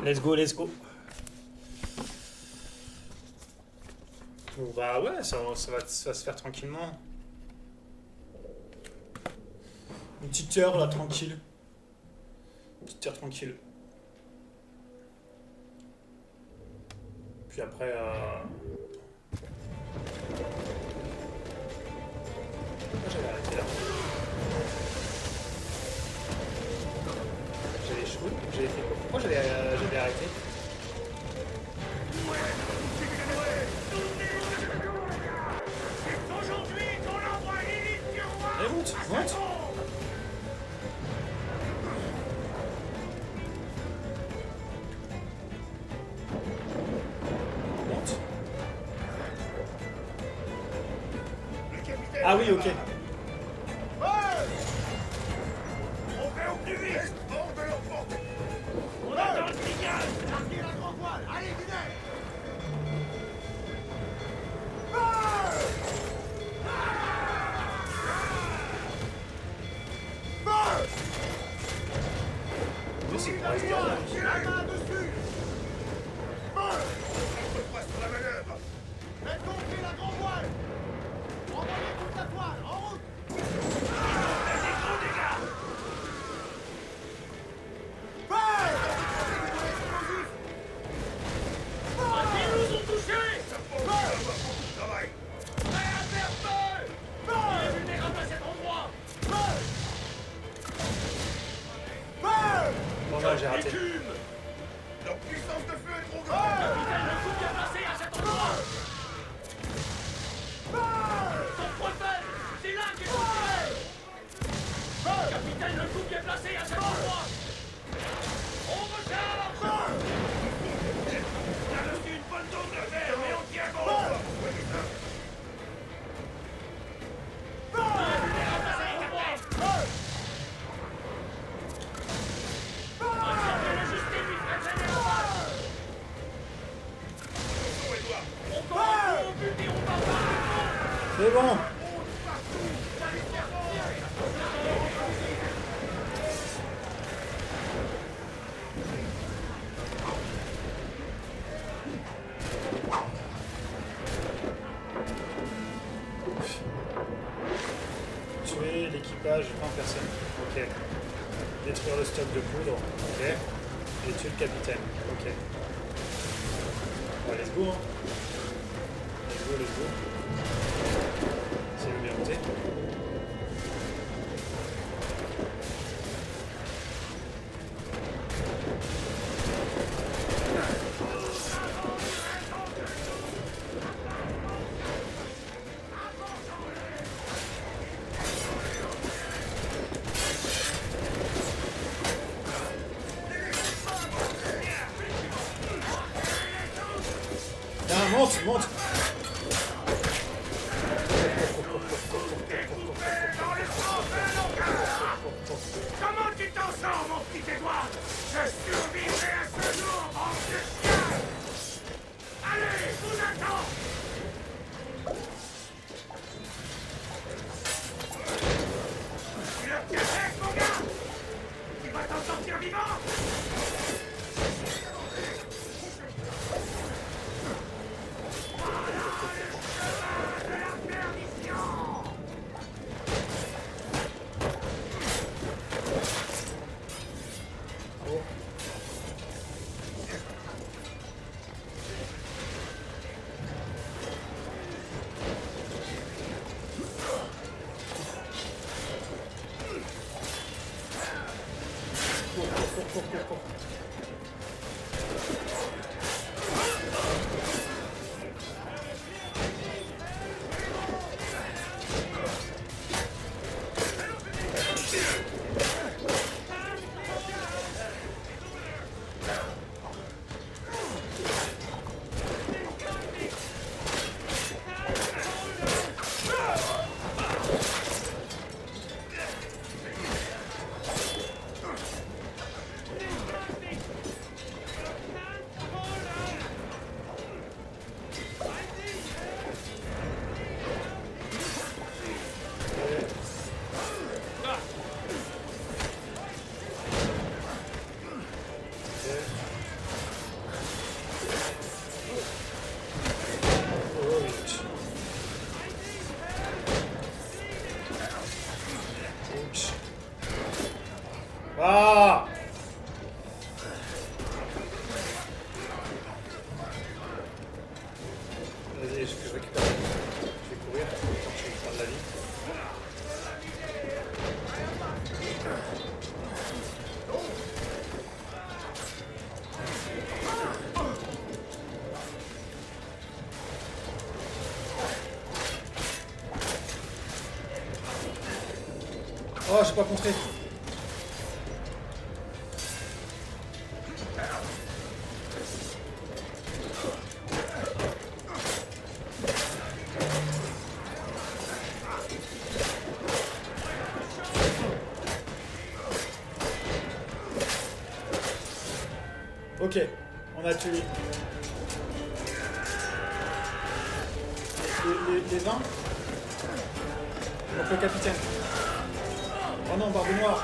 Let's go, let's go. Bon bah ouais, ça va se faire tranquillement. Une petite heure là, tranquille. Une petite heure tranquille. Puis après... Pourquoi j'avais arrêté là? J'avais échoué? J'avais fait quoi? Pourquoi j'avais arrêté? Allez, monte, monte! Monte. Ah oui, ok. On fait au plus vite! Hors de leur porte! On attend le signal! Larguez la grand voile! Allez, venez! Oui, c'est pour rester là. J'ai la main dessus! Concentre-toi sur la manœuvre! Faites gonfler la grand voile! Envoyez toute la toile! En route! Des gros dégâts! Ils nous ont touchés! Ça porte à avoir beaucoup de travail! Prêt à faire feu! Il est vulnérable à cet endroit! Bon, là, j'ai raté. Écume! Leur puissance de feu est trop grande! Capitaine, le coup bien placé à cet endroit! Son point faible! C'est là qu'il faut tirer! Capitaine, le coup bien placé à cet endroit! On recharge! Il a reçu une bonne dose de fer, mais on tient bon! Il est vulnérable à cet endroit! Un tir bien ajusté lui ferait traîner en face! On commence au but et on va pas! C'est bon. Tuer l'équipage, 20 personnes. Ok. Détruire le stock de poudre. Ok. Et tuer le capitaine. Ok. Bon, let's go, hein. Let's go, let's go. C'est le bien monté. Ah, monte, monte. Comment tu t'en sors, mon petit Édouard? Je survivrai à ce jour, bande de chiens! Allez, je vous attends! Tu leur tiens tête, mon gars? Tu vas t'en sortir vivant? Voilà le chemin de la perdition! Oh. que je récupère la vie. Je vais courir, tant que je vais prendre la vie. Oh, j'ai pas contré. Ok, on a tué les 20. Donc le capitaine. Oh non, barbe noire.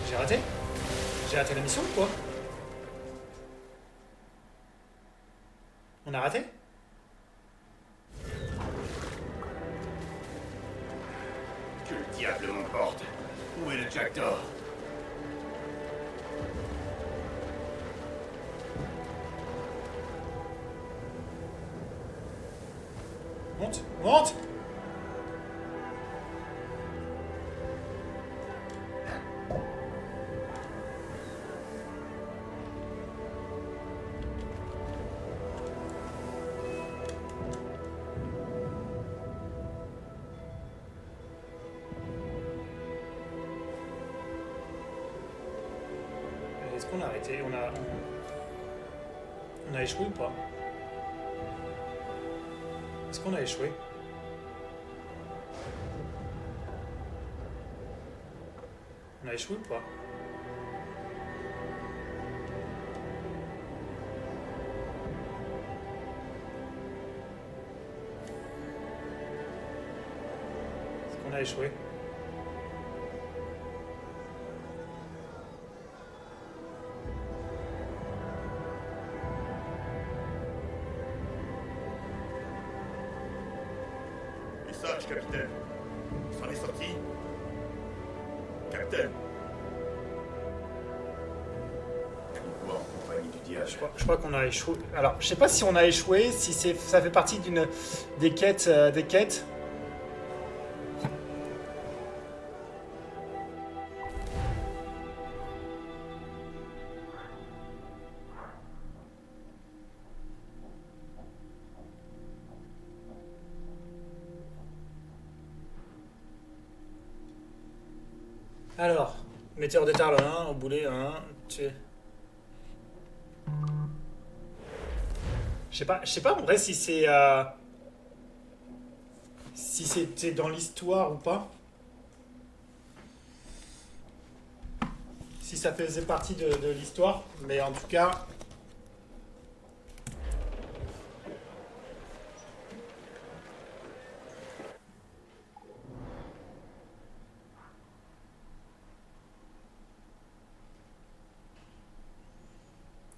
J'ai raté? J'ai raté la mission ou quoi? On a raté? Que le diable m'emporte. Où est le Jackdaw? Monte, monte! Est-ce qu'on a arrêté? On a échoué ou pas? Est-ce qu'on a échoué? On a échoué ou pas? Est-ce qu'on a échoué? Message, capitaine. S'en est sorti? Capitaine. Ou en compagnie du diable. Je crois qu'on a échoué. Alors, je sais pas si on a échoué, si ça fait partie des quêtes, Alors, météore de Tarle 1, au boulet 1, tué. Je sais pas en vrai si c'était dans l'histoire ou pas. Si ça faisait partie de l'histoire, mais en tout cas.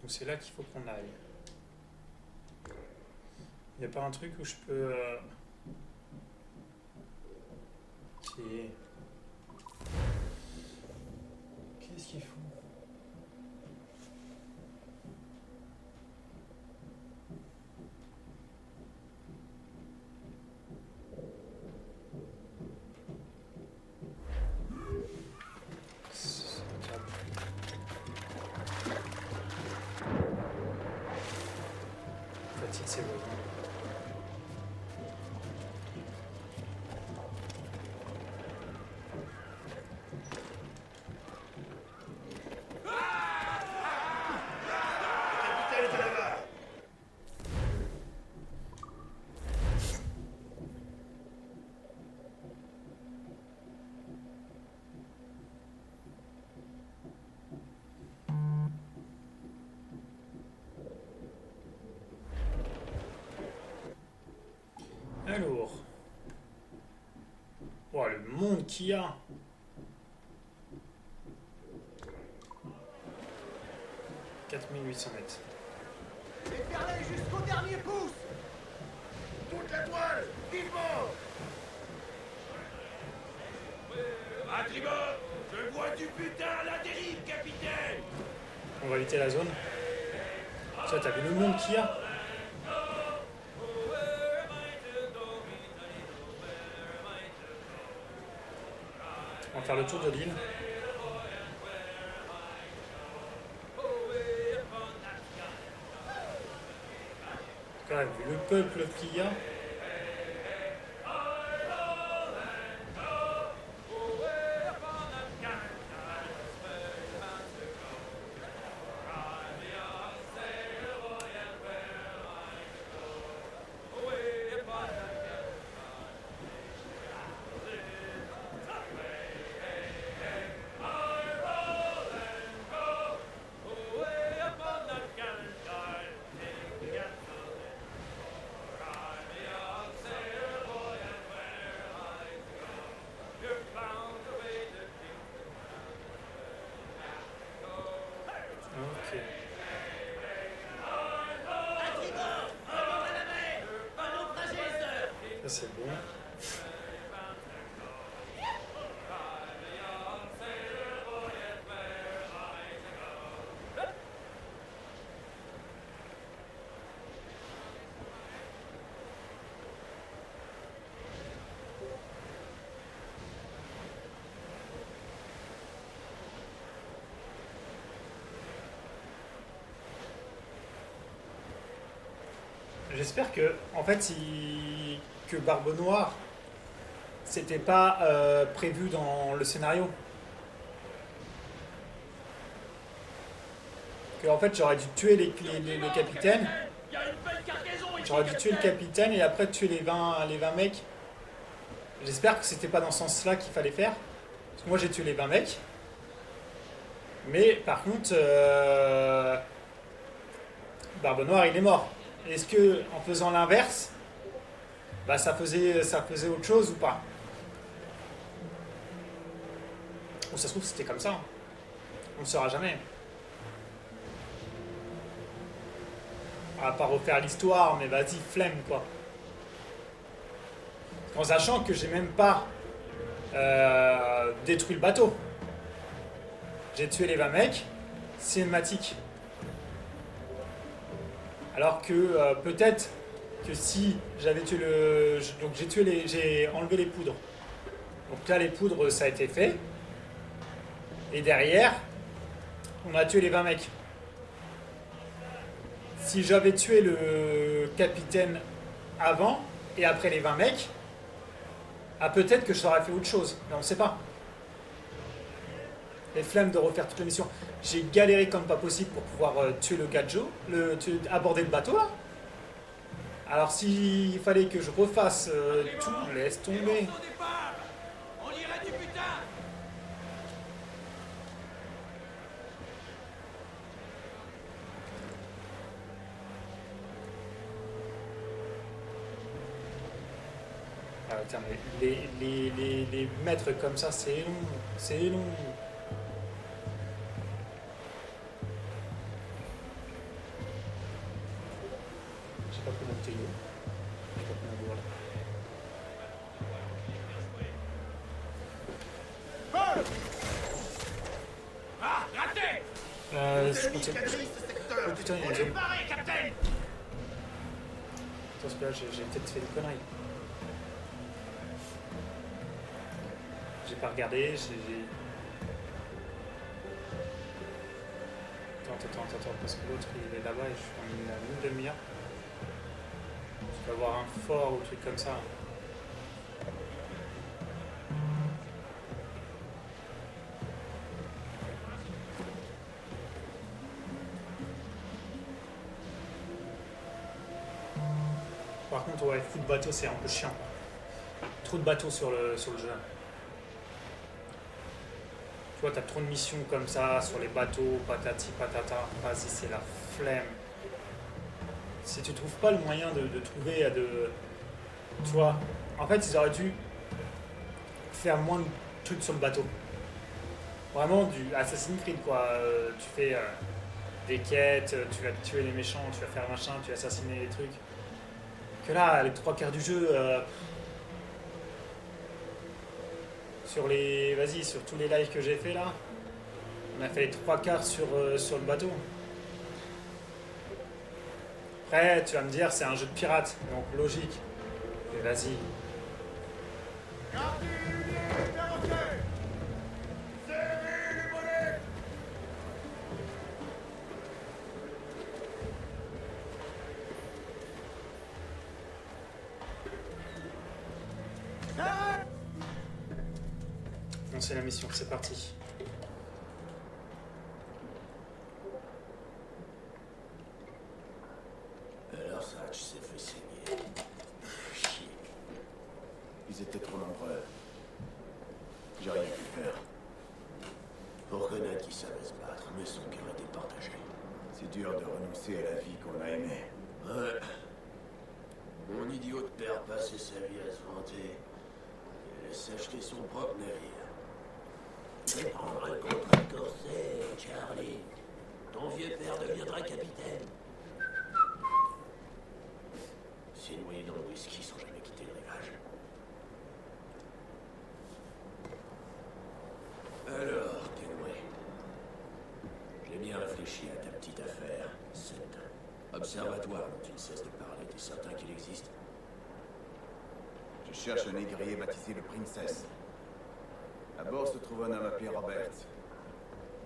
Donc c'est là qu'il faut qu'on aille. Il n'y a pas un truc où je peux... Si. Qu'est-ce qu'il faut? Fatigue, c'est bon. Alors. Oh, le monde qu'il y a! 4800 mètres. Éperlez jusqu'au dernier pouce. Toute la toile! Vivement! À tribord! Je vois du putain à la dérive, capitaine! On va éviter la zone. Ça, t'as vu le monde qu'il y a? On va faire le tour de l'île. Quand même, vu le peuple qu'il y a. Ok. À tribord. Remorque à la mer. Un naufragé, sœur. Ça, c'est bon. J'espère que, en fait, que Barbe Noire, c'était pas prévu dans le scénario. Que, en fait, j'aurais dû tuer le capitaine. Il y a une belle cargaison ici, J'aurais dû tuer le capitaine. capitaine et après tuer les 20 mecs. J'espère que c'était pas dans ce sens-là qu'il fallait faire. Parce que moi, j'ai tué les 20 mecs. Mais, par contre, Barbe Noire, il est mort. Est-ce que, en faisant l'inverse, bah ça faisait autre chose ou pas? Ou ça se trouve c'était comme ça. Hein. On ne le saura jamais. On va pas refaire l'histoire, mais vas-y, flemme quoi. En sachant que j'ai même pas détruit le bateau. J'ai tué les 20 mecs, cinématique. Alors que peut-être que si j'avais tué le... Donc j'ai enlevé les poudres. Donc là les poudres ça a été fait. Et derrière, on a tué les 20 mecs. Si j'avais tué le capitaine avant et après les 20 mecs, ah peut-être que je t'aurais fait autre chose. Mais on ne sait pas. Les flemmes de refaire toute la mission. J'ai galéré comme pas possible pour pouvoir tuer le Gadjo, aborder le bateau là. Alors s'il fallait que je refasse tout, laisse tomber. Au départ. On irait du putain. Ah, tiens, mais les mettre comme ça, c'est long. C'est long. J'ai pas pris mon bouteille d'eau. J'ai pas pris ma bourre là. Ah, raté! Je continue. Oh putain, il y a une zone. Préparez, capitaine! Attends, parce que là, j'ai peut-être fait des conneries. J'ai pas regardé, Attends, parce que l'autre il est là-bas et je suis en une demi-heure. Je dois avoir un fort ou un truc comme ça. Par contre, ouais, fou de bateau, c'est un peu chiant. Trop de bateaux sur le jeu. Tu vois, t'as trop de missions comme ça, sur les bateaux, patati patata. Vas-y, c'est la flemme. Si tu trouves pas le moyen de trouver, tu vois, en fait, ils auraient dû faire moins de trucs sur le bateau. Vraiment du Assassin's Creed, quoi. Tu fais des quêtes, tu vas tuer les méchants, tu vas faire machin, tu vas assassiner les trucs. Que là, les 3 quarts du jeu, sur tous les lives que j'ai fait là, on a fait les 3 quarts sur le bateau. Après, tu vas me dire, c'est un jeu de pirate, donc logique. Mais vas-y. Gardez les perroquets. Serrez les mollets. On sait la mission, c'est parti. Alors ça, tu s'est fait saigner. Chier. Ils étaient trop nombreux. J'ai rien pu faire. On reconnaît qu'ils savaient se battre, mais son cœur était partagé. C'est dur de renoncer à la vie qu'on a aimée. Ouais. Mon idiot de père passait sa vie à se vanter. Il laissait acheter son propre navire. Je vais prendre un contrat corsé, Charlie. Ton vieux père deviendra capitaine. C'est noyé dans le whisky sans jamais quitter le rivage. Alors, Kenway, j'ai bien réfléchi à ta petite affaire. Cet observatoire dont tu ne cesses de parler, t'es certain qu'il existe? Je cherche un négrier baptisé le Princess. À bord se trouve un homme appelé Robert.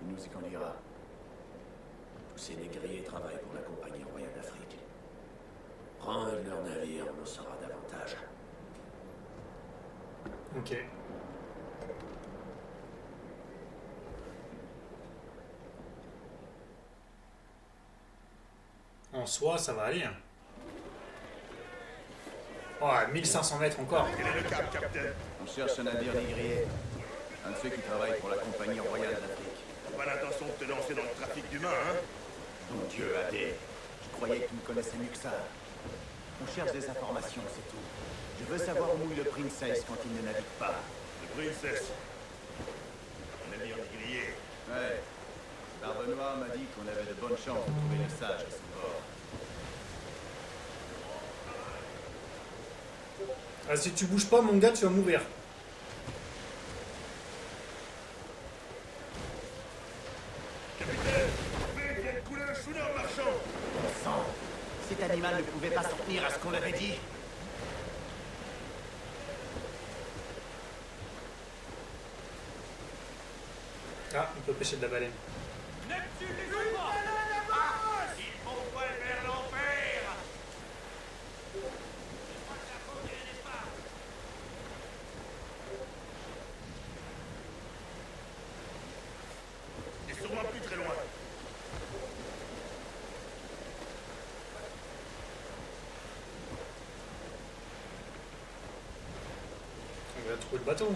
Il nous y conduira. Tous ces négriers travaillent pour la Compagnie royale d'Afrique. Prends un de leurs navires, on en saura davantage. Ok. En soi, ça va aller. Hein. Oh, 1500 mètres encore. Quel est le cap, capitaine? On cherche un navire négrier. Un de ceux qui travaillent pour la Compagnie royale d'Afrique. Pas l'intention de te lancer dans le trafic d'humains, hein? Mon Dieu, Adé. Je croyais que tu me connaissais mieux que ça. On cherche des informations, c'est tout. Je veux savoir où mouille le Princess quand il ne navigue pas. Le Princess. Un navire négrier. Ouais. Barbe Noire m'a dit qu'on avait de bonnes chances de trouver les sages à son bord. Ah, si tu bouges pas, mon gars, tu vas mourir. Capitaine, Faites vient de couler un schooner marchand. Sang. Cet animal ne pouvait pas s'en tenir à ce qu'on avait dit. Ah, on peut pêcher de la baleine. Neptune les ouvre. Ils vont pas vers l'enfer. Et sûrement plus très loin. On va trouver le bateau.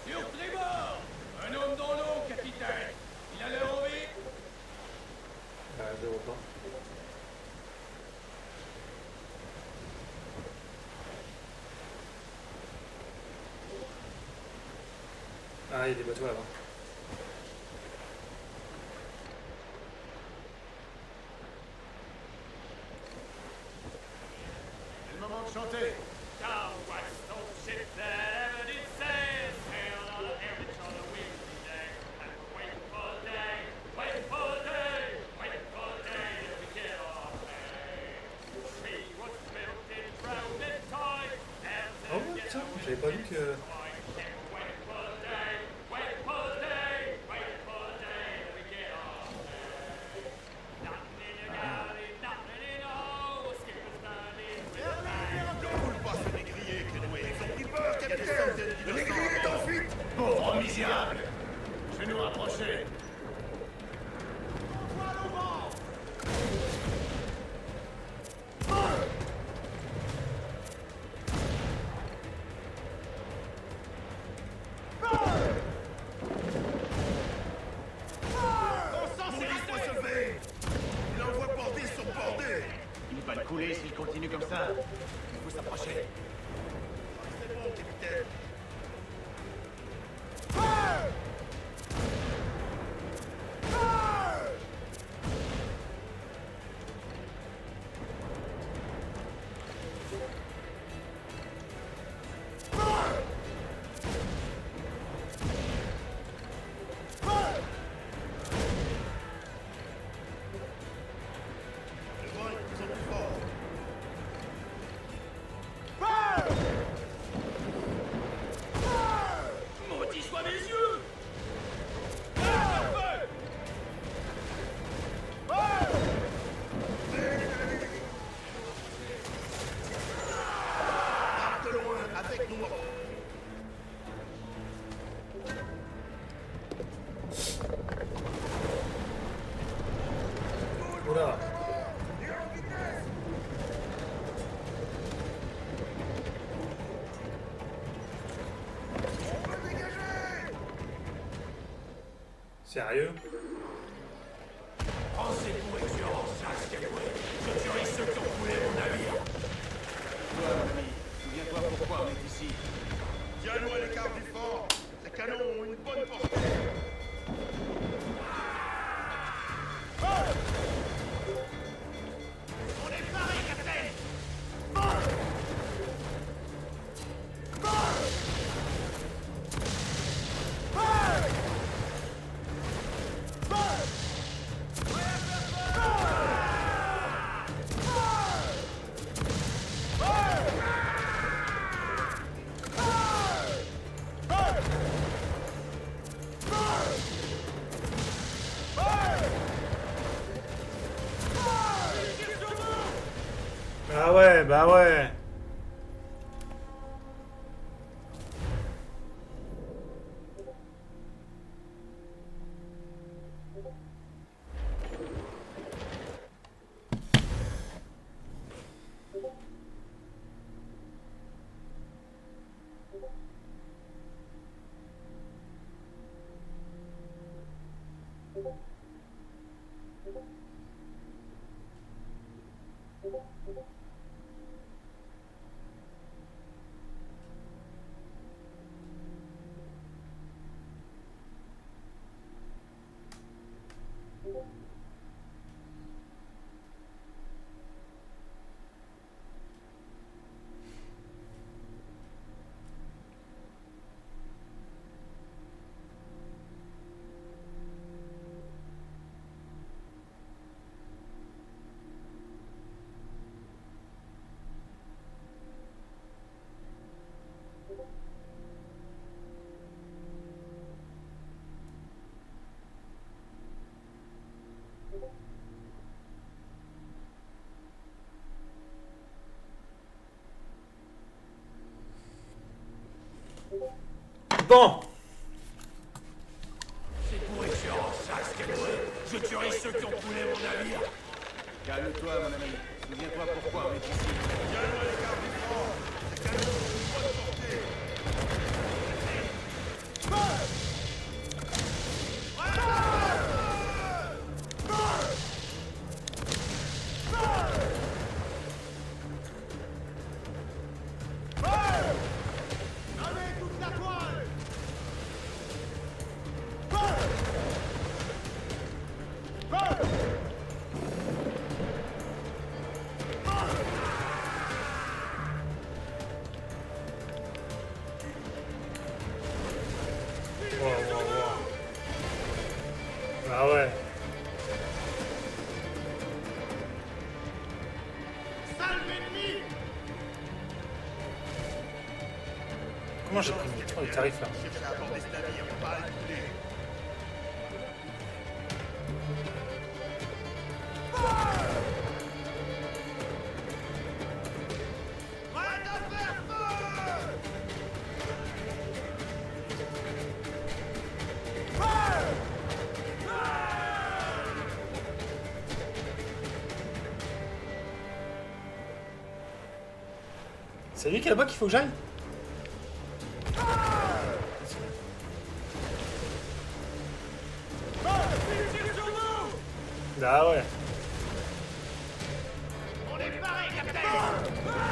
Sur tribord. Un homme dans l'eau, capitaine. Il a l'air en vie. Ah, je le vois pas. Ah, il y a des bateaux là-bas. C'est le moment de chanter. Down west, don't ship that ever did say. Sail on every other windy day. And we're waiting for the day, waiting for the day, waiting for the day to get our pay. She was built in round and tight. Oh, putain, j'avais pas vu que... Ne roule pas ce négrier, Kenway. Ils ont pris peur, capitaine. Le négrier est en fuite. Pauvre misérable. Je vais nous rapprocher. Mon Dieu, faut se lever. Il envoie border sur border. Il va le couler s'il continue Il faut s'approcher. C'est bon, capitaine. Le vent est de plus en plus fort. Maudits soient mes yeux! Arc de loin, avec nous. Oula. Sérieux? Pensez-vous, Excellence, Saskatchewan. Je tuerai ceux qui ont coulé mon navire. Toi, mon ami, souviens-toi pourquoi on est ici. Tiens-nous à l'écart du fort. Ces canons ont une bonne portée. On est paré, capitaine! Bah ouais, bah ouais. Bon. C'est pour Excellence, Saskatchewan. Je tuerai ceux qui ont coulé mon navire. Calme-toi, mon ami. Souviens-toi pourquoi on est ici. Tiens-nous à l'écart du fort. Ces canons ont une bonne portée. Allez, toute la toile! Wow, wow, wow. Bah ouais. Salve ennemi! Comment j'ai pris le tarif là? Cherchez à aborder ce navire, pas à le couler. Prête à faire feu! C'est lui qui est là-bas qu'il faut que j'aille? Tire sur nous! Ah ouais. On est paré, capitaine!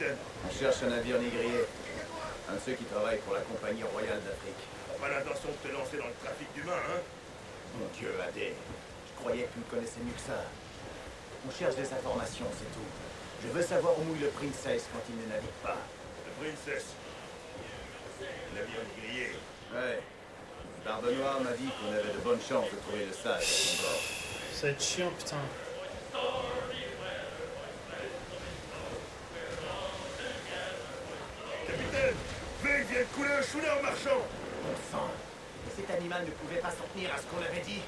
capitaine. On cherche un navire négrier. Un de ceux qui travaillent pour la Compagnie Royale d'Afrique. Pas l'intention de te lancer dans le trafic d'humains, hein? Mon Dieu, Adé. Je croyais que tu me connaissais mieux que ça. On cherche des informations, c'est tout. Je veux savoir où mouille le Princess quand il ne navigue pas. Le Princess. Navire négrier. Ouais. Barbe Noire m'a dit qu'on avait de bonnes chances de trouver le sage à son bord. Ça va être chiant, putain. Capitaine, Vane vient de couler un schooner marchand. Bon sang. Cet animal ne pouvait pas s'en tenir à ce qu'on avait dit.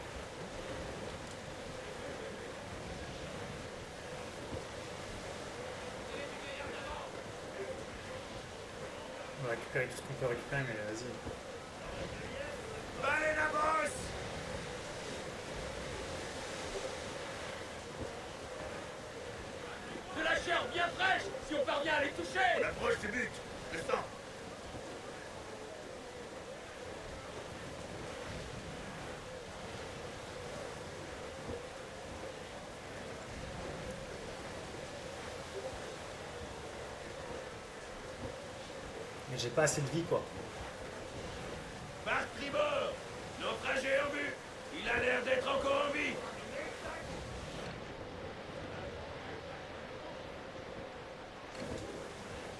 On va récupérer tout ce qu'on peut récupérer, mais vas-y. Allez, la bosse! De la chair bien fraîche, si on parvient à les toucher. On approche du but. Descends. Mais j'ai pas assez de vie, quoi. Par tribord! Naufragé en vue! Il a l'air d'être encore en vie!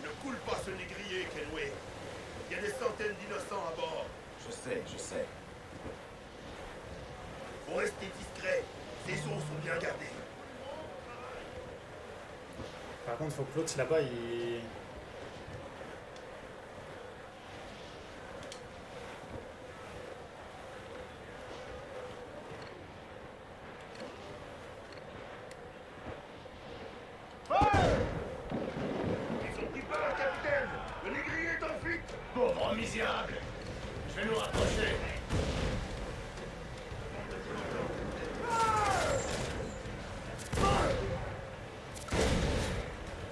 Ne coule pas ce négrier, Kenway. Il y a des centaines d'innocents à bord. Je sais, je sais. Faut rester discret. Ces eaux sont bien gardées. Par contre, faut que l'autre là-bas, il... Ils ont pris peur, capitaine! Le négrier est en fuite! Pauvre misérable. Je vais nous rapprocher.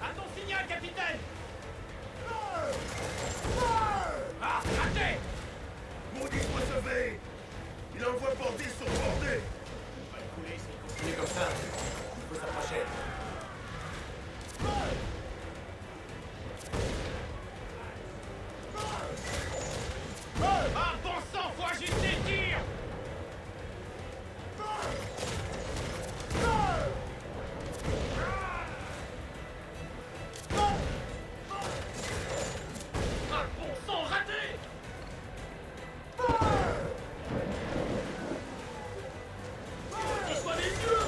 À ton signal, capitaine. Ah, raté. Maudit soit ce Vane! Il envoie border sur bordé! On va le couler s'il continue comme ça. Il faut s'approcher. Ah, bon sang, faut ajuster le tir. Ah, bon sang, raté. Qu'il soit des yeux.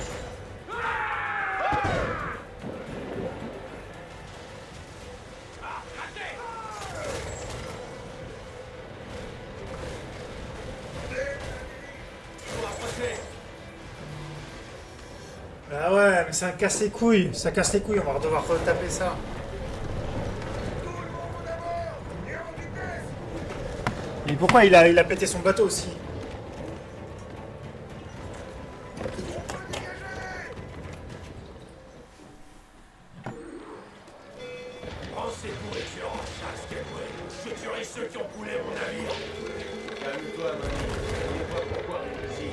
Ah, raté. Il faut rapprocher. Ah ouais, mais c'est un casse-les-couilles. Ça casse les couilles, on va devoir retaper ça. Tout le monde à bord! Et en vitesse! Mais pourquoi il a pété son bateau aussi? On peut dégager! Pensez pour et tu en chasse, Kenway. Je tuerai ceux qui ont coulé mon navire. Calme-toi, Manny. Je ne sais pas pourquoi on est ici.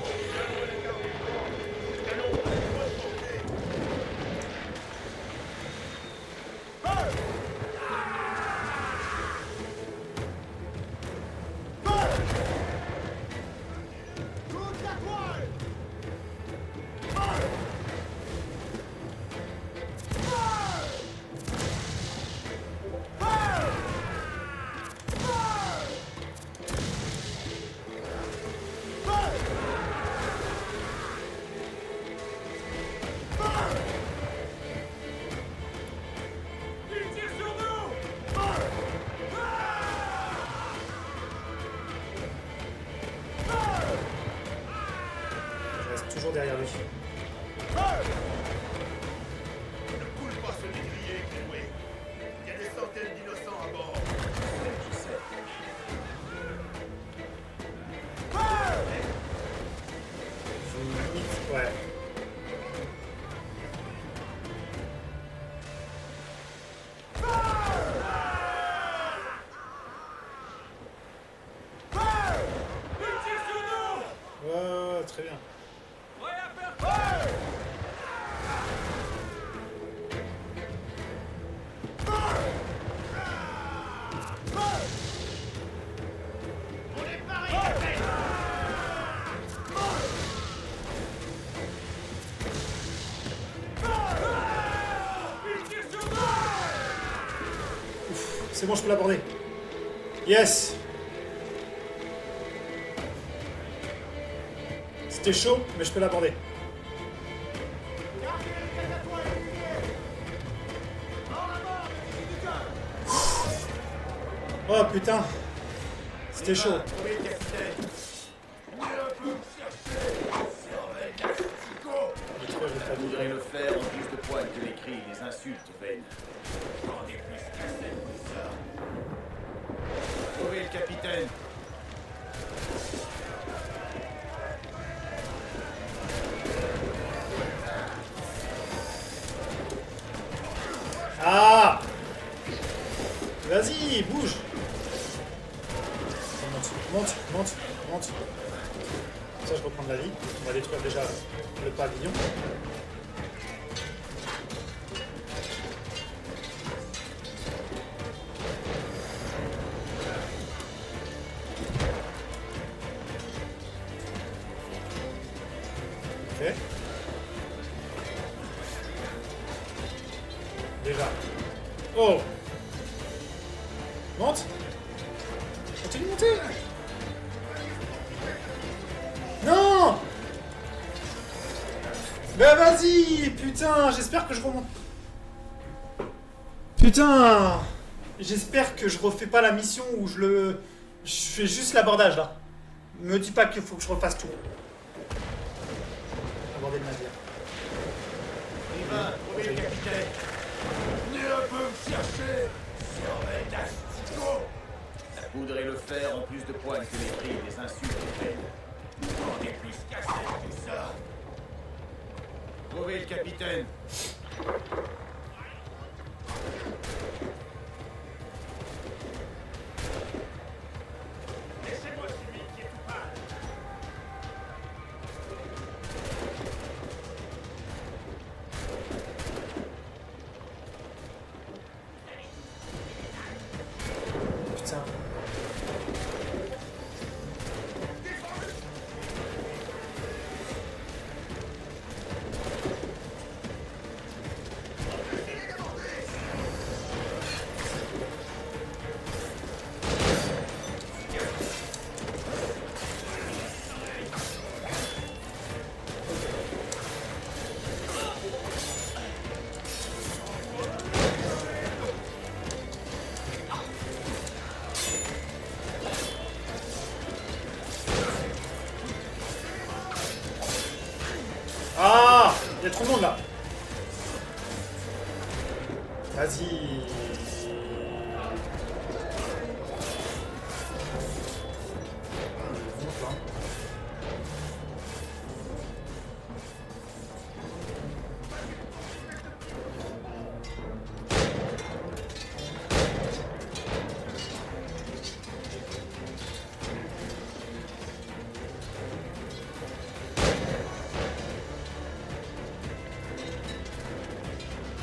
Il tire sur nous. Je reste toujours derrière lui. Ne coule pas ce négrier, Kenway. Il y a des centaines d'innocents à bord. Je sais. Ouais. Il tire sur nous. Ouais, très bien. Ouais, à faire feu. C'est bon, je peux l'aborder. Yes. C'était chaud, mais je peux l'aborder. Oh putain. C'était chaud. Trouvez le capitaine. Je crois que je vais pas Je voudrais le faire en plus de poils que les cris, les insultes vaines. Trouvez le capitaine. Ah. Vas-y, bouge. Monte, monte, monte, monte. Ça, je reprends de la vie. On va détruire déjà le pavillon. Ok. Déjà. Oh. Monte. Continue de monter. Non. Ben vas-y. Putain, j'espère que je remonte. Putain. J'espère que je refais pas la mission où je fais juste l'abordage là. Me dis pas qu'il faut que je refasse tout. Aborder le navire. Eva, trouvez le capitaine. Venez un peu me chercher, surveille d'Astico. Ça voudrait le faire en plus de poils que les cris, les insultes vaines. On est plus cassé que tout ça. Trouvez le capitaine. Laissez-moi celui qui est coupable. Putain. Ah, il y a trop de monde là. Vas-y. Monte, là.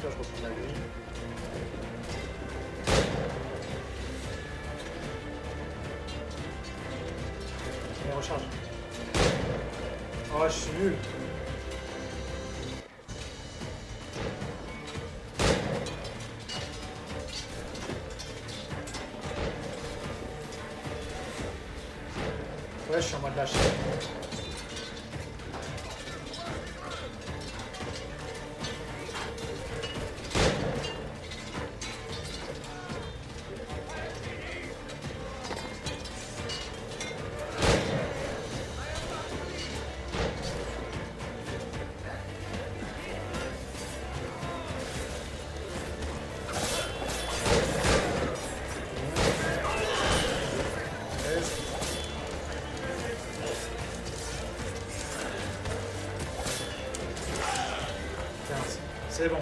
Là, je reprends la grille. Allez, recharge. Oh, je suis nul. Ouais, je suis en mode lâche. C'est bon.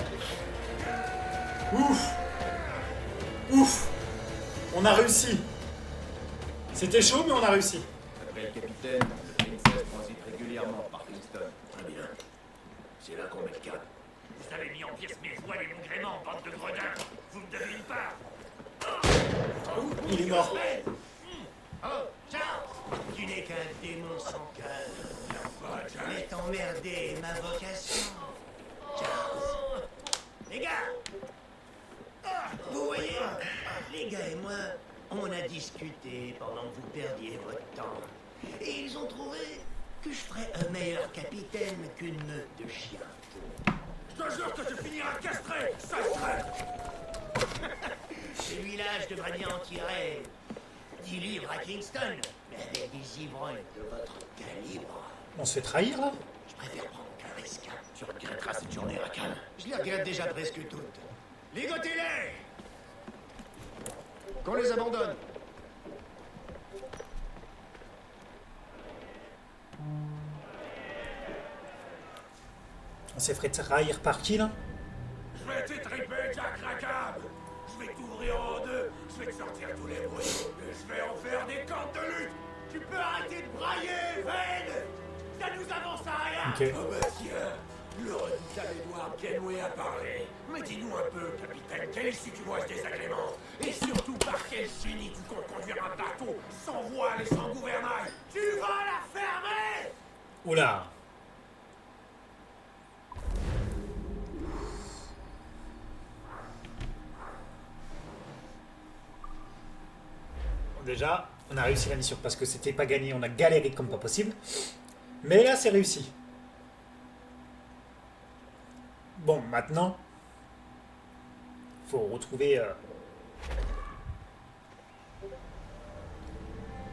Ouf. Ouf. On a réussi. C'était chaud, mais on a réussi. Après le capitaine, le princesse transite régulièrement par Kingston. Très bien. C'est là qu'on met le cap. Vous avez mis en pièces mes voiles et mon gréement, bande de gredins. Vous ne devinez pas. Il est mort. Oh, Charles, tu n'es qu'un démon sans cœur. Mais t'emmerder est ma vocation. Charles. Les gars, vous voyez, Les gars et moi, on a discuté pendant que vous perdiez votre temps. Et ils ont trouvé que je ferais un meilleur capitaine qu'une meute de chiens. Je te jure que tu finiras castré, sale traître. Celui-là, je devrais bien en tirer 10 livres à Kingston. Mais avec des ivrognes de votre calibre, On se fait trahir là? je préfère prendre qu'un risque. Tu regretteras cette journée, Rakan. Je les regrette déjà presque toutes. Ligotez-les! Qu'on les abandonne. On s'est fait trahir par qui là? Je vais t'étriper, Jack Rackham. Je vais t'ouvrir en deux, je vais te sortir tous les bruits, et je vais en faire des cordes de lutte. Tu peux arrêter de brailler, Vayne. Ça nous avance à rien. Ok. Oh bah tiens, le redoutable Edward Kenway a parlé. Mais dis-nous un peu, capitaine, quelle issue tu vois à ce désagrément? Et surtout, par quel génie tu comptes conduire un bateau sans voile et sans gouvernail? Tu vas la fermer! Oula! Déjà, on a réussi la mission parce que c'était pas gagné, on a galéré comme pas possible. Mais là, c'est réussi. Bon, maintenant, faut retrouver.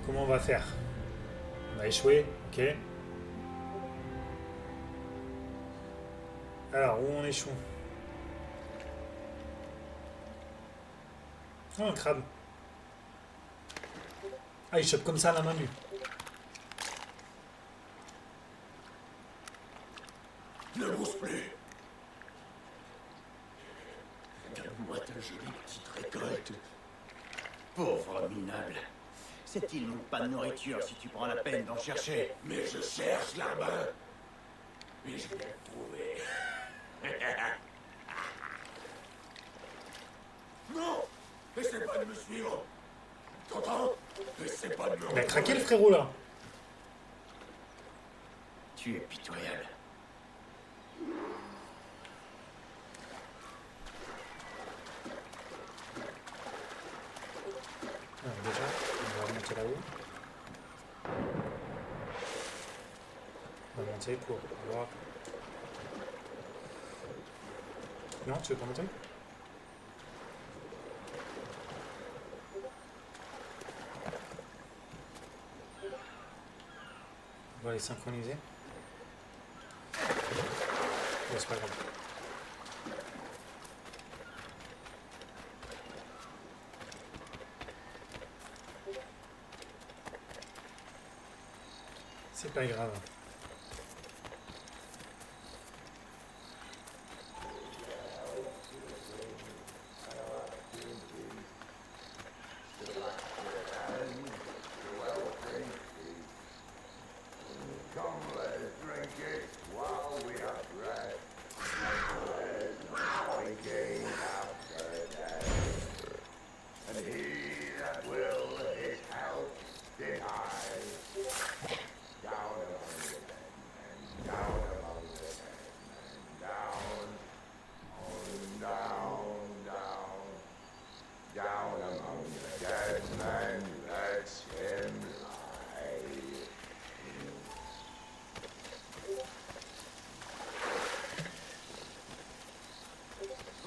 Comment on va faire? On a échoué, ok. Alors, où on échoue? Oh, un crabe. Ah, il chope comme ça à la main nue. Ne bouge plus. Donne-moi ta jolie petite récolte. Pauvre minable. Cette île manque pas de nourriture si tu prends la peine d'en chercher. Mais je cherche là-bas. Et je vais le trouver. Non! Essaie pas de me suivre. T'entends? Essaie pas de me Il a craqué le frérot là. Tu es pitoyable. Alors, déjà, on va remonter là-haut. On va monter pour voir. Non, tu veux pas monter? On va les synchroniser. Bon, c'est pas grave. C'est pas grave.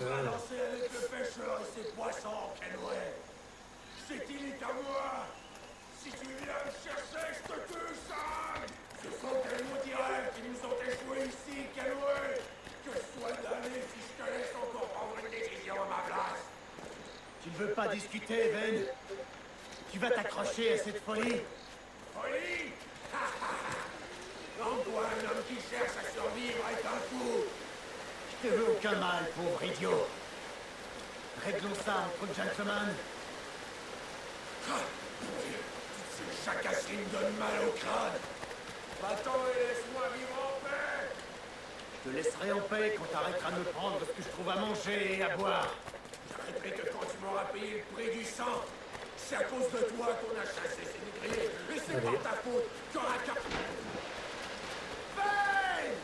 Balancez avec le pêcheur et ses poissons, Kenway. Cette île est à moi. Si tu viens me chercher, je te tue, Sam. Ce sont tes maudits rêves qui nous ont échoués ici, Kenway. Que je sois damné si je te laisse encore prendre une décision à ma place. Tu ne veux pas discuter, Ben? Tu vas t'accrocher à cette folie? Folie. En quoi un homme qui cherche à survivre est un fou? Je te veux aucun mal, pauvre idiot. Réglons ça entre gentlemen. Ces jacasseries me donnent mal au crâne. Va-t'en et laisse-moi vivre en paix. Je te laisserai en paix quand t'arrêteras de me prendre ce que je trouve à manger et à boire. J'arrêterai que quand tu m'auras payé le prix du sang. C'est à cause de toi qu'on a chassé ces négriers. Et c'est Allez. par ta faute qu'Oraka... Veille!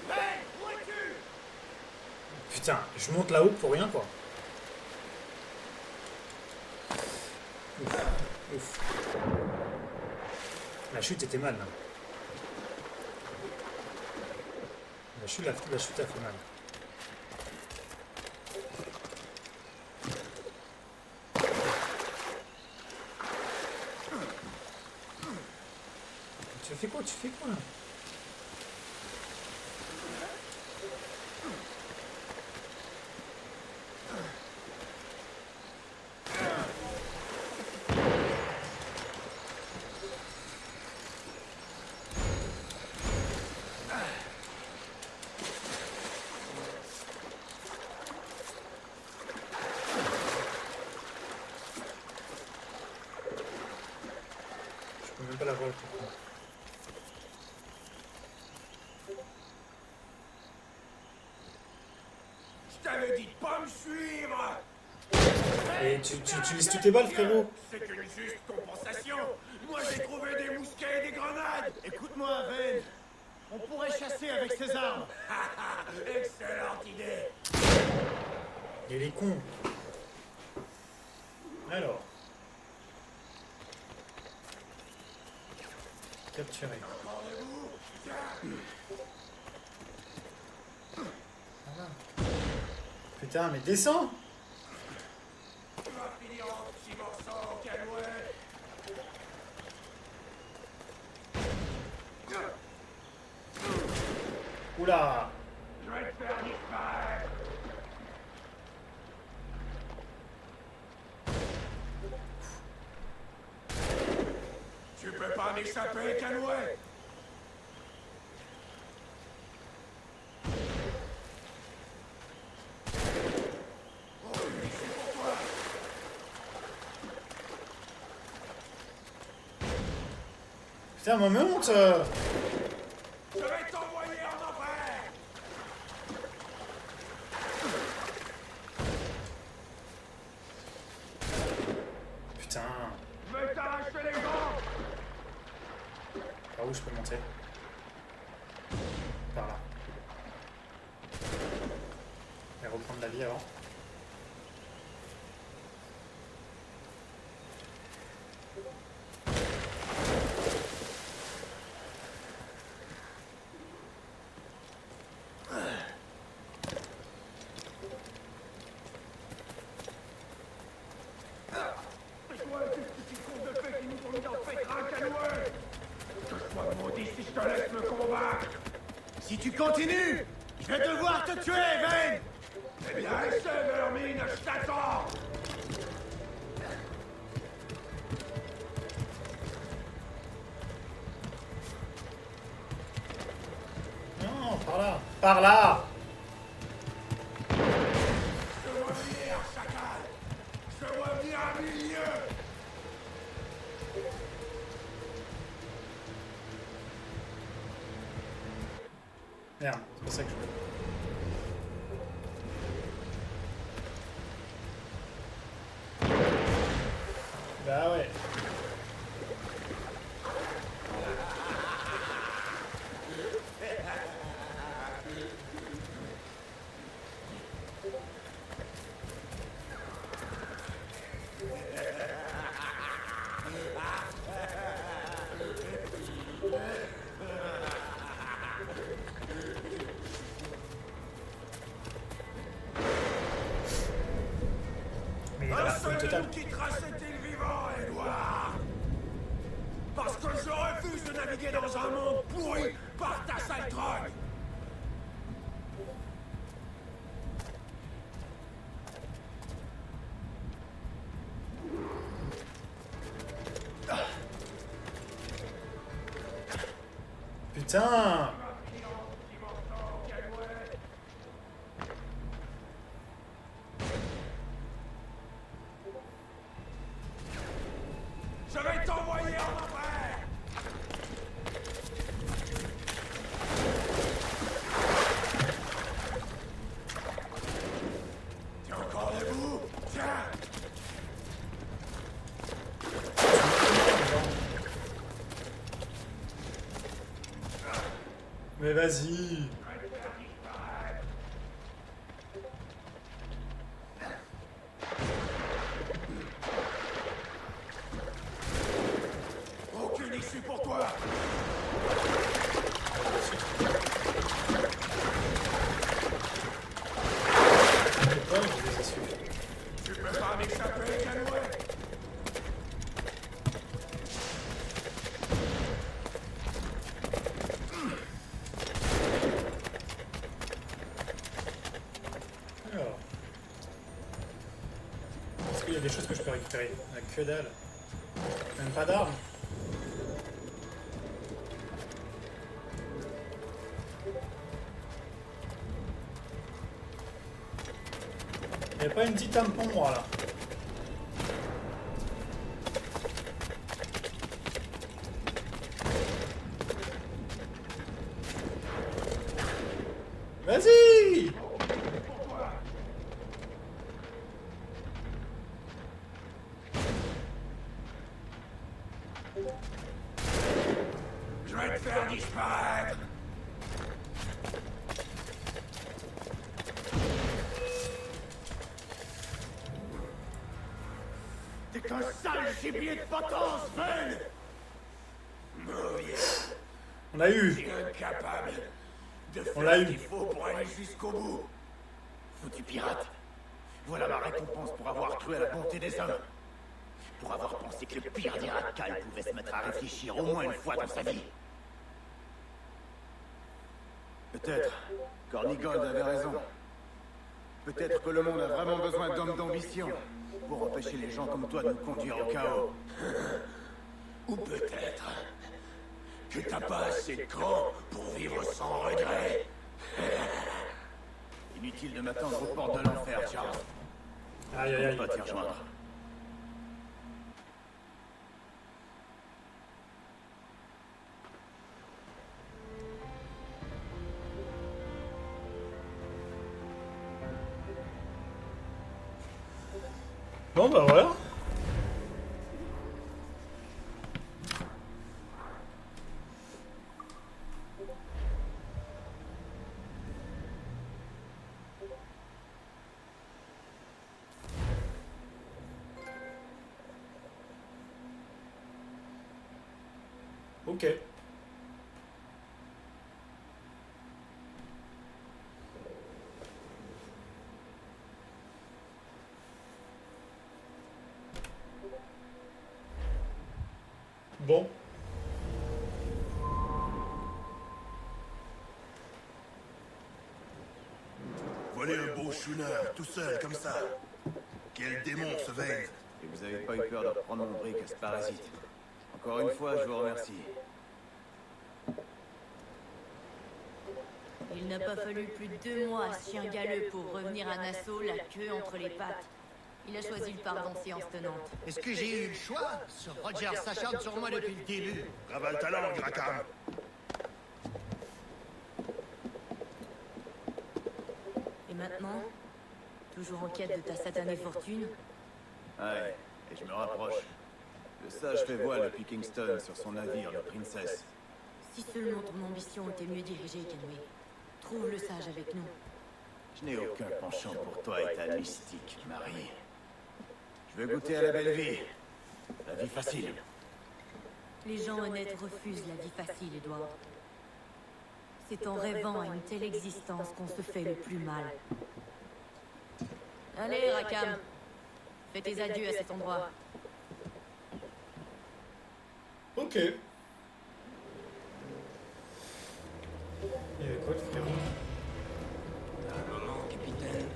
Veille! Où es-tu? Putain, je monte là-haut pour rien quoi. Ouf. La chute était mal. Là. La chute a fait mal. Tu fais quoi? Tu fais quoi là? Je peux même pas la voir le coup. Je t'avais dit de pas me suivre. Et tu utilises toutes tes balles, frérot. C'est une juste compensation. Moi, j'ai trouvé des mousquets et des grenades. Écoute-moi, Vayne. On pourrait chasser avec ces armes. Excellente idée. Il est con. Alors. Capturé. Ça va. Putain, mais descends! Tu vas finir en petits morceaux, Calouet. Oula! Je vais te faire disparaître. Tu peux pas m'échapper, Calouet. Putain, moi, me monte! Je vais t'envoyer en enfer. Putain! Je vais t'arracher les jambes. Par où je peux monter? Par là. Et reprendre la vie avant. C'est quoi ces petits cons de fées qui nous ont mis dans le pétrin, Calouet? Que je sois maudit si je te laisse me combattre. Si tu continues, je vais devoir te tuer, Vayne. Eh bien, essaie, Vermine, je t'attends. Non, par là! Par là! Je vois venir, chacal. Je vois venir à milieu. Merde, c'est pas ça que je veux. Bah ouais. Mais il a Un la fouille seul de totale. nous quittera cette île vivant, Edouard. Parce que je refuse de naviguer dans un monde pourri par ta sale drogue. Putain! Je vais t'envoyer en enfer. T'es encore debout? Tiens. Mais vas-y! suis pour toi. Ouais, je les ai su. Tu peux pas m'échapper, Canoué. Alors. Est-ce qu'il y a des choses que je peux récupérer? Que dalle. Même pas d'armes. Il n'y a pas une petite âme pour moi là. Vas-y! Je vais te faire disparaître. T'es qu'un sale gibier de potence, Ven! Mauvais. On a eu! Incapable de On faire l'a ce eu. qu'il faut pour aller jusqu'au bout. Foutu pirate. Voilà ma récompense pour avoir cru à la bonté des hommes. Pour avoir pensé que le pire des racailles pouvait se mettre à réfléchir au moins une fois dans sa vie. Peut-être. Cornigold avait raison. Peut-être que le monde a vraiment besoin d'hommes d'ambition pour empêcher les gens comme toi de nous conduire au chaos. Ou peut-être que t'as pas assez de cran pour vivre sans regret. Inutile de m'attendre aux portes de l'enfer, Charles. Aïe aïe On aïe. va t'y rejoindre. Bon bah voilà. Ok. Bon. Voilà un beau schooner, tout seul, comme ça. Quel démon, ce Vane. Et vous avez pas eu peur de reprendre mon brick à ce parasite. Encore une fois, je vous remercie. Il n'a pas fallu plus de 2 mois à ce chien galeux pour revenir à Nassau, la queue entre les pattes. Il a choisi le pardon en séance tenante. Est-ce que j'ai eu le choix? Ce Roger s'acharne sur moi depuis le début. Ravale ta langue, Rakam. Et maintenant, toujours en quête de ta satanée fortune, Ouais, et je me rapproche. Le sage fait voile depuis Kingston sur son navire, le Princess. si seulement ton ambition était mieux dirigée, Kenway. Trouve le sage avec nous. Je n'ai aucun penchant pour toi et ta mystique, Marie. Je veux goûter à la belle vie. La vie facile. Les gens honnêtes refusent la vie facile, Edward. C'est en rêvant à une telle existence qu'on se fait le plus mal. Allez, Rakam. Fais tes adieux à cet endroit. Ok. Il y avait quoi le frérot? Un moment, capitaine.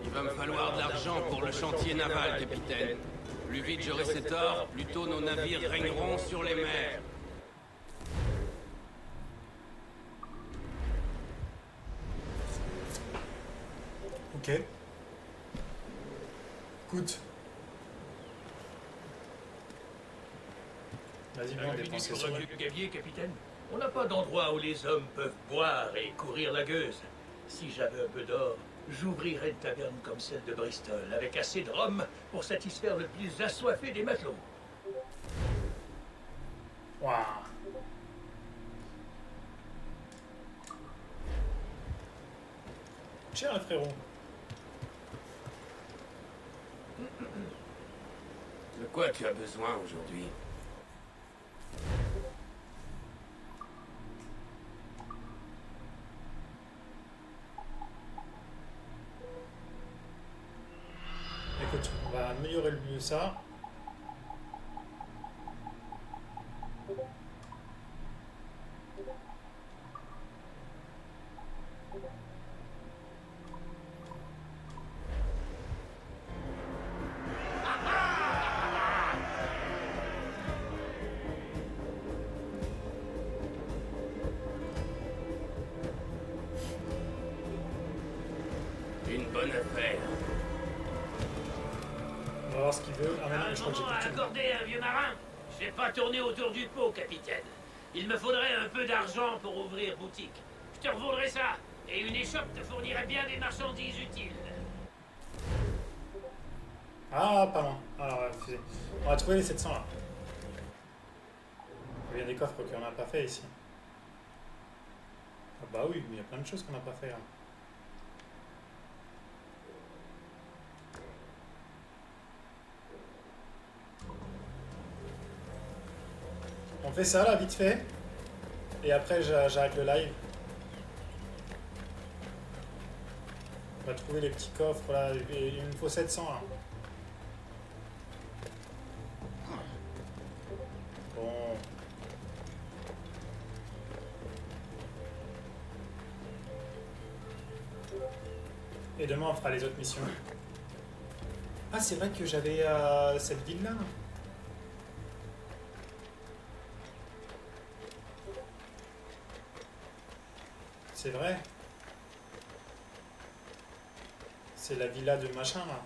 Il va me falloir de l'argent pour le chantier naval, capitaine. Plus vite j'aurai cet or, plus tôt nos navires régneront sur les mers. Ok. Écoute. Vas-y, viens, on Minute dépense pour les un sous. vieux gabier, capitaine. On n'a pas d'endroit où les hommes peuvent boire et courir la gueuse. Si j'avais un peu d'or, j'ouvrirais une taverne comme celle de Bristol, avec assez de rhum pour satisfaire le plus assoiffé des matelots. Waouh. Cher le frérot. Le quoi tu as besoin aujourd'hui? Écoute, on va améliorer le mieux ça. Une bonne affaire. On va voir ce qu'il veut. Ah mais non, mais je crois que j'ai moment à plus tout. accorder un vieux marin. Je vais pas tourner autour du pot, capitaine. Il me faudrait un peu d'argent pour ouvrir boutique. Je te revendrai ça, et une échoppe te fournirait bien des marchandises utiles. Ah, pas loin. Alors, refusé. On va trouver les 700 là. Il y a des coffres qu'on n'a pas fait ici. Ah bah oui, mais il y a plein de choses qu'on n'a pas fait là. On fait ça là, vite fait. Et après, j'arrête le live. On va trouver les petits coffres là. Il me faut 700 là. Bon. Et demain, on fera les autres missions. Ah, c'est vrai que j'avais cette ville là. C'est vrai. C'est la villa de machin là.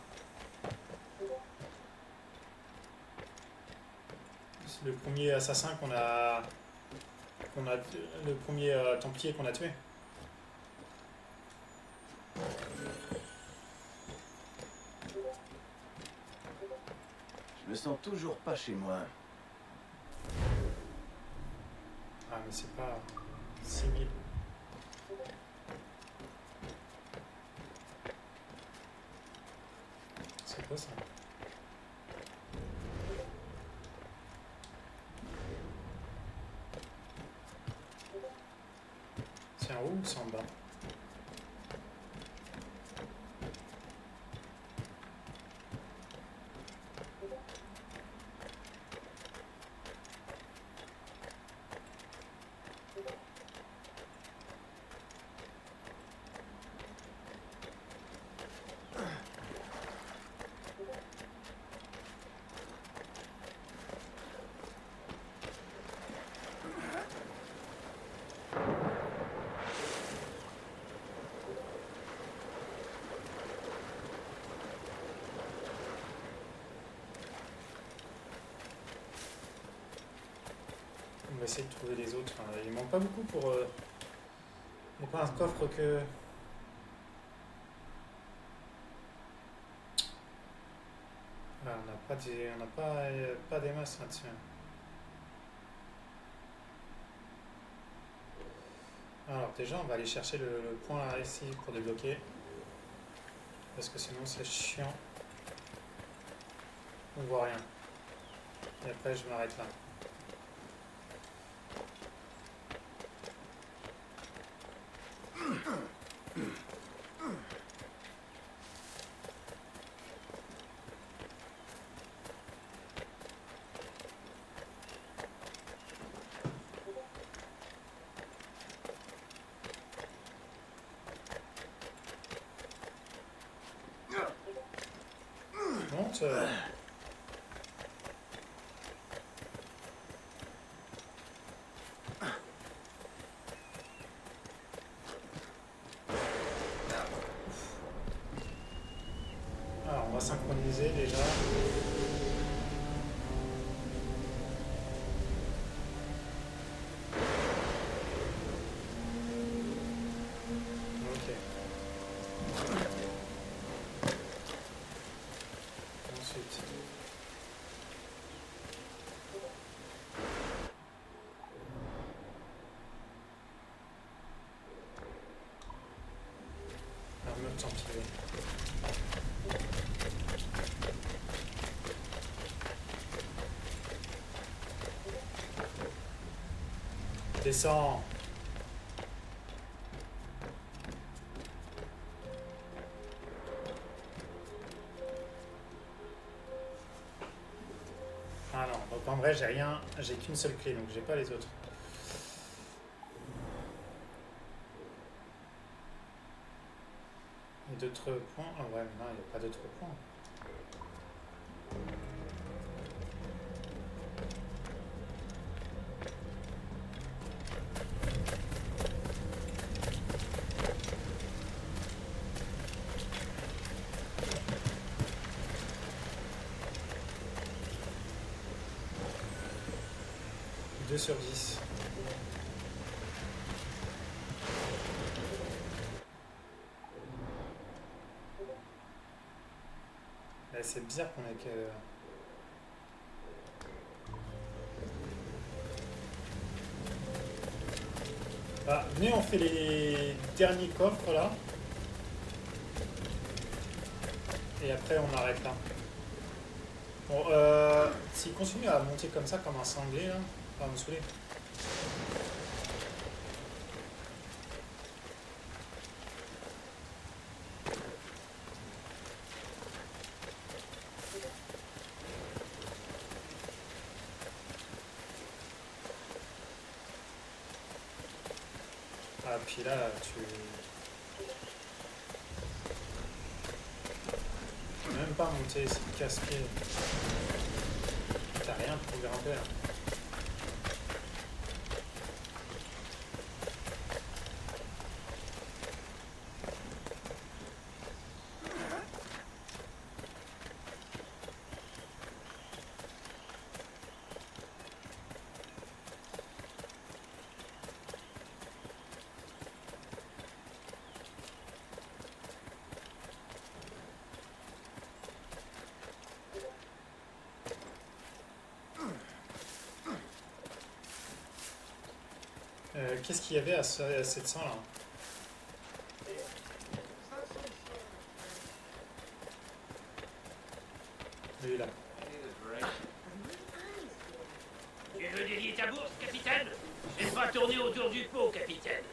C'est le premier assassin qu'on a. Le premier templier qu'on a tué. Je me sens toujours pas chez moi. Ah, mais c'est pas 6000. C'est quoi ça? C'est en haut ou c'est en bas? On va essayer de trouver les autres. Il manque pas beaucoup pour... Il n'y a pas un coffre que... Ah, on n'a pas des masses là-dessus. Alors déjà, on va aller chercher le point là ici pour débloquer. Parce que sinon c'est chiant. On voit rien. Et après je m'arrête là. Monte. Alors on va synchroniser déjà. Ok. Ensuite. Armure templier. Descends. Ah non, donc en vrai j'ai rien, j'ai qu'une seule clé, donc j'ai pas les autres. Et d'autres points? Ah ouais, mais non, il n'y a pas d'autres points. Deux sur 10. C'est bizarre qu'on ait que... Ah, venez, on fait les derniers coffres là. Et après on arrête là. Bon, s'il continue à monter comme ça, comme un sanglier là, ça va me saouler. Ah, puis là, tu... peux même pas monter, c'est casse-pied. T'as rien pour grimper. Qu'est-ce qu'il y avait à 700 là? Lui là. Tu veux délier ta bourse, capitaine? Je vais pas tourner autour du pot, capitaine.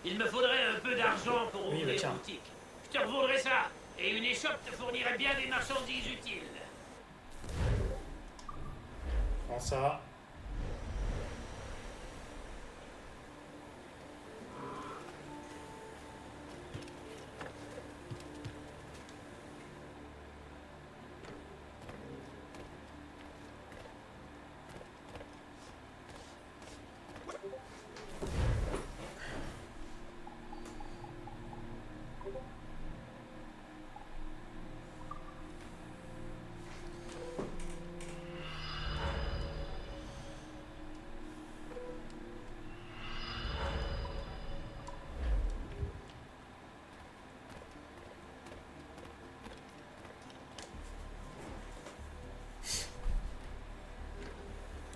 Il me faudrait un peu d'argent pour Oui, ouvrir bah, une boutique. Je te revendrai ça, et une échoppe te fournirait bien des marchandises utiles. Prends ça.